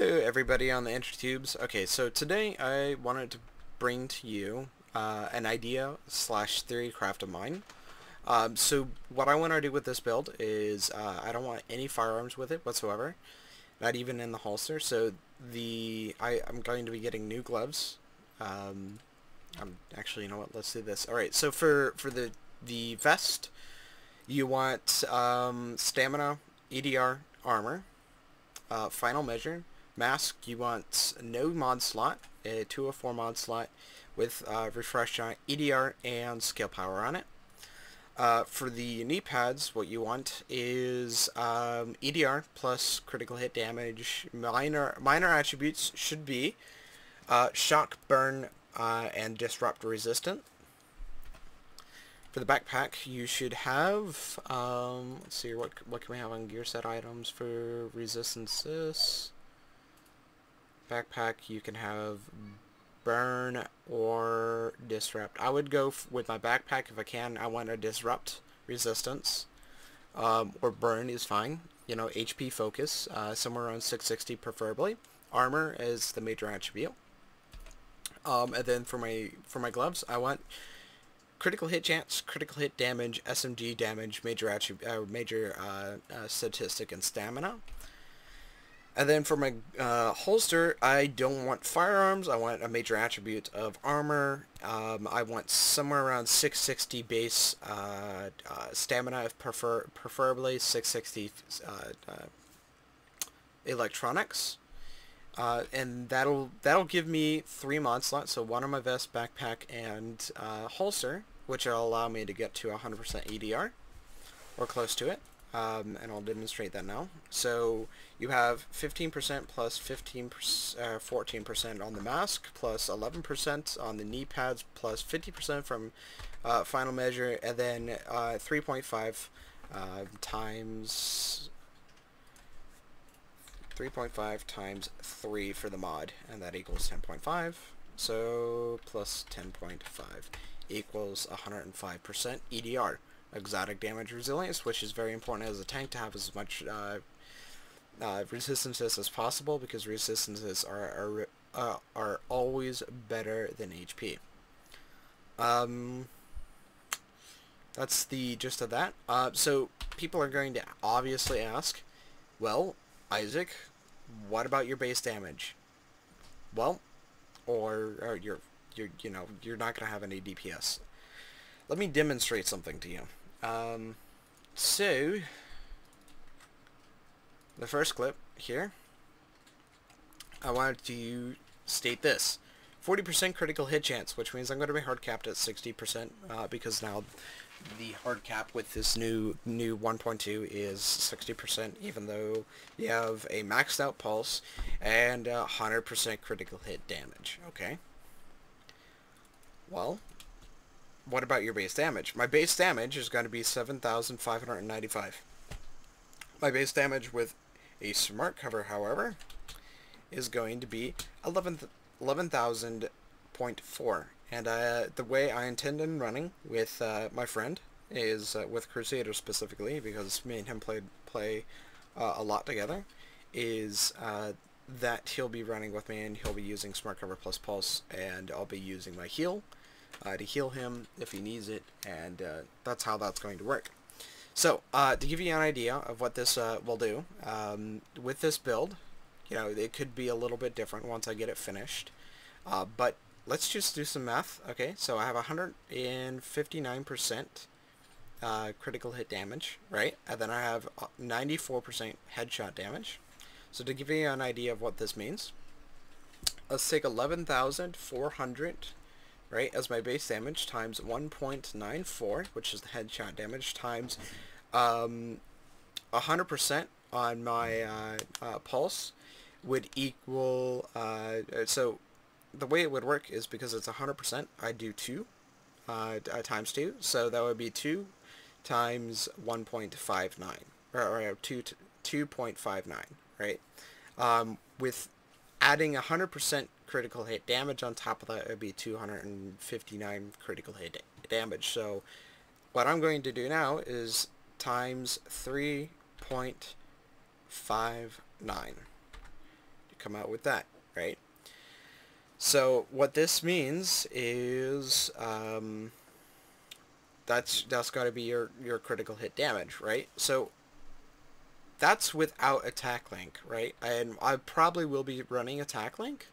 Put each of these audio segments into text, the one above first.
Hello everybody on the InterTubes. Okay, so today I wanted to bring to you an idea slash theorycraft of mine. So what I want to do with this build is I don't want any firearms with it whatsoever, not even in the holster. So I'm going to be getting new gloves. I'm actually, you know what? Let's do this. All right. So for the vest, you want stamina, EDR, armor. Final measure. Mask, you want no mod slot, a 204 mod slot with refresh on EDR and skill power on it. For the knee pads, what you want is EDR plus critical hit damage. Minor attributes should be shock, burn, and disrupt resistant. For the backpack, you should have, let's see, what can we have on gear set items for resistances? Backpack, you can have burn or disrupt. I would go with my backpack if I can. I want a disrupt resistance, or burn is fine. You know, HP focus, somewhere around 660 preferably. Armor is the major attribute. And then for my gloves, I want critical hit chance, critical hit damage, SMG damage, major statistic, and stamina. And then for my holster, I don't want firearms. I want a major attribute of armor. I want somewhere around 660 base stamina, if preferably 660 electronics. And that'll give me 3 mod slots, so one on my vest, backpack, and holster, which will allow me to get to 100% EDR, or close to it, and I'll demonstrate that now. So you have 15% plus 14% on the mask, plus 11% on the knee pads, plus 50% from final measure, and then 3.5 times 3 for the mod, and that equals 10.5. So plus 10.5 equals 105% EDR, exotic damage resilience, which is very important as a tank to have as much resistances as possible, because resistances are always better than HP. That's the gist of that. So people are going to obviously ask, well, Isaac, what about your base damage? Well, or you're not gonna have any DPS. Let me demonstrate something to you. So the first clip here, I wanted to state this: 40% critical hit chance, which means I'm going to be hard capped at 60%, because now the hard cap with this new 1.2 is 60%, even though you have a maxed out pulse and 100% critical hit damage. Okay. Well, what about your base damage? My base damage is going to be 7,595. My base damage with a smart cover, however, is going to be 11,000.4. And the way I intend on running with my friend is with Crusader specifically, because me and him play a lot together, is that he'll be running with me and he'll be using Smart Cover plus Pulse, and I'll be using my heal to heal him if he needs it, and that's how that's going to work. So to give you an idea of what this will do, with this build, you know, it could be a little bit different once I get it finished, but let's just do some math. Okay, so I have 159% critical hit damage, right? And then I have 94% headshot damage. So to give you an idea of what this means, let's take 11,400, right, as my base damage, times 1.94, which is the headshot damage, times 100% on my pulse, would equal, so the way it would work is, because it's 100%, I do 2 times 2, so that would be 2 times 1.59, or 2.59, right? With adding 100% critical hit damage on top of that, it would be 259 critical hit damage. So what I'm going to do now is times 3.59. come out with that, right? So what this means is that's got to be your critical hit damage, right? So that's without attack link, right? And I probably will be running attack link.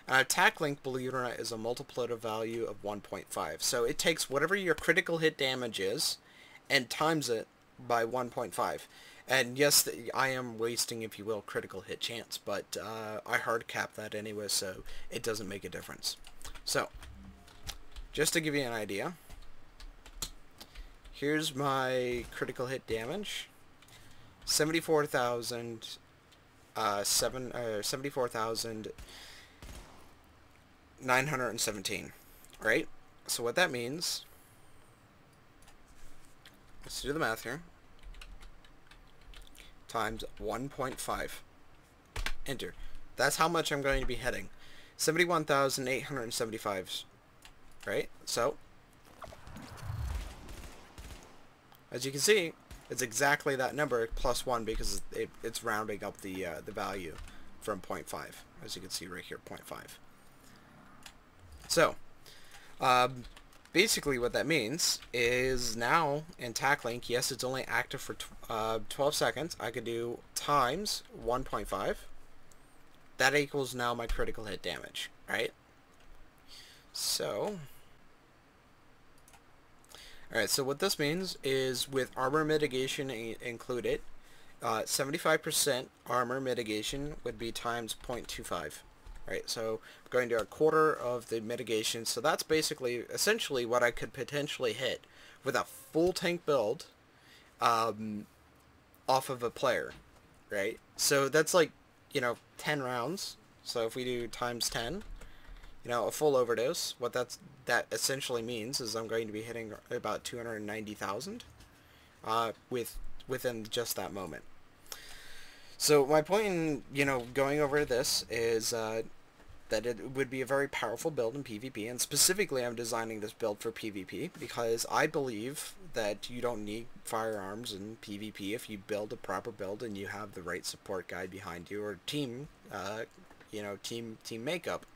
And attack link, believe it or not, is a multiplicative value of 1.5. So it takes whatever your critical hit damage is and times it by 1.5. And yes, I am wasting, if you will, critical hit chance, but I hard cap that anyway, so it doesn't make a difference. So, just to give you an idea, here's my critical hit damage. 74,917, right? So what that means, let's do the math here, times 1.5, enter. That's how much I'm going to be hitting. 71,875, right? So, as you can see, it's exactly that number plus 1 because it's rounding up the value from 0.5, as you can see right here, 0.5. So, basically what that means is now in attack link, yes, it's only active for 12 seconds. I could do times 1.5. That equals now my critical hit damage, right? So, alright, so what this means is with armor mitigation included, 75% armor mitigation would be times 0.25. Right, so I'm going to a quarter of the mitigation, so that's basically, essentially what I could potentially hit with a full tank build off of a player, right? So that's like, 10 rounds, so if we do times 10, a full overdose, what that essentially means is I'm going to be hitting about 290,000 within just that moment. So my point in, going over this is that it would be a very powerful build in PvP, and specifically I'm designing this build for PvP because I believe that you don't need firearms in PvP if you build a proper build and you have the right support guide behind you or team, team makeup.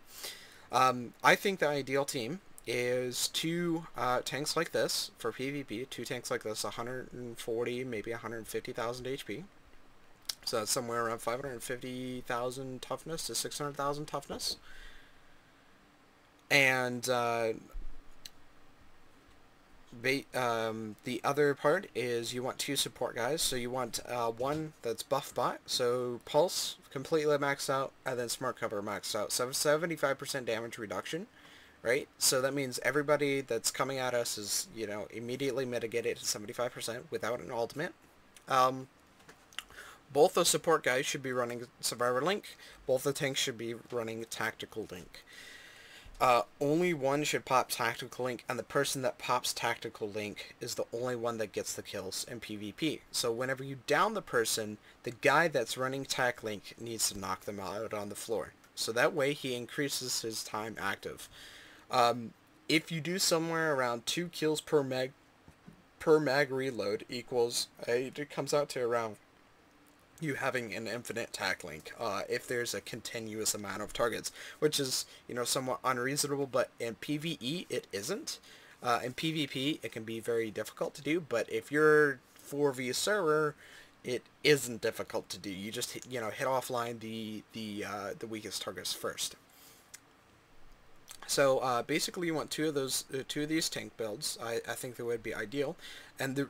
I think the ideal team is 2 tanks like this for PvP, 2 tanks like this, 140, maybe 150,000 HP. So that's somewhere around 550,000 toughness to 600,000 toughness. And the other part is you want 2 support guys. So you want one that's buff bot, so Pulse completely maxed out, and then Smart Cover maxed out. So 75% damage reduction, right? So that means everybody that's coming at us is, immediately mitigated to 75% without an ultimate. Both the support guys should be running Survivor Link. Both the tanks should be running Tactical Link. Only one should pop Tactical Link, and the person that pops Tactical Link is the only one that gets the kills in PvP. So whenever you down the person, the guy that's running Tac Link needs to knock them out on the floor. So that way he increases his time active. If you do somewhere around 2 kills per mag reload equals, it comes out to around you having an infinite tack link if there's a continuous amount of targets, which is, somewhat unreasonable, but in PvE it isn't. In PvP it can be very difficult to do, but if you're 4v server, it isn't difficult to do. You just hit offline the weakest targets first. So basically you want 2 of these tank builds. I think that would be ideal, and the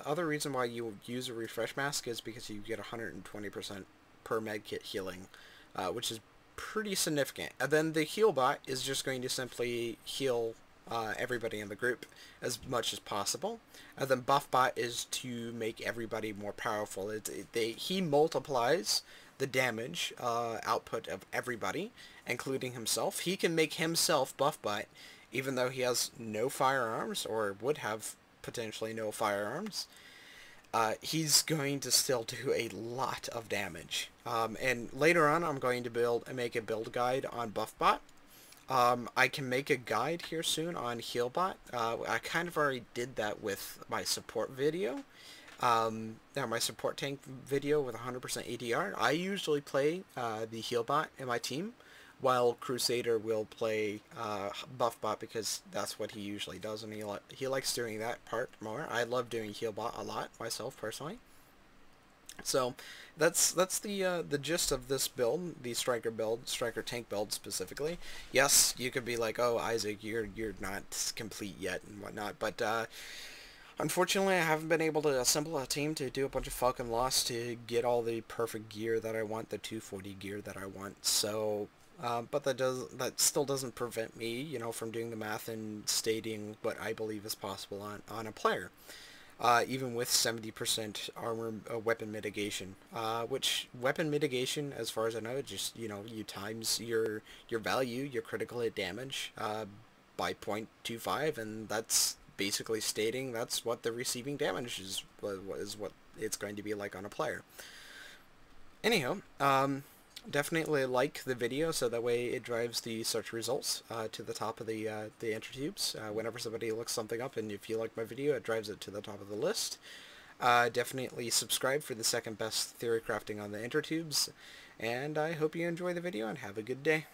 other reason why you use a refresh mask is because you get 120% per medkit healing, which is pretty significant. And then the heal bot is just going to simply heal everybody in the group as much as possible. And then buff bot is to make everybody more powerful. He multiplies the damage output of everybody, including himself. He can make himself buff bot, even though he has no firearms, or would have potentially no firearms. He's going to still do a lot of damage. And later on I'm going to make a build guide on Buffbot. I can make a guide here soon on Healbot. I kind of already did that with my support video. Now my support tank video with 100% ADR, I usually play the heal bot in my team, while Crusader will play buff bot because that's what he usually does, and he likes doing that part more. I love doing heal bot a lot myself personally. So that's the gist of this build, the striker tank build specifically. Yes, you could be like, oh Isaac, you're not complete yet and whatnot, but unfortunately, I haven't been able to assemble a team to do a bunch of fucking loss to get all the perfect gear that I want, the 240 gear that I want. So, but that still doesn't prevent me, you know, from doing the math and stating what I believe is possible on a player. Even with 70% armor weapon mitigation, which weapon mitigation, as far as I know, just, you know, you times your value, your critical hit damage, by 0.25, and that's basically stating that's what the receiving damage is what it's going to be like on a player. Anyhow, definitely like the video so that way it drives the search results to the top of the intertubes. Whenever somebody looks something up, and if you like my video, it drives it to the top of the list. Definitely subscribe for the second best theory crafting on the intertubes, and I hope you enjoy the video and have a good day.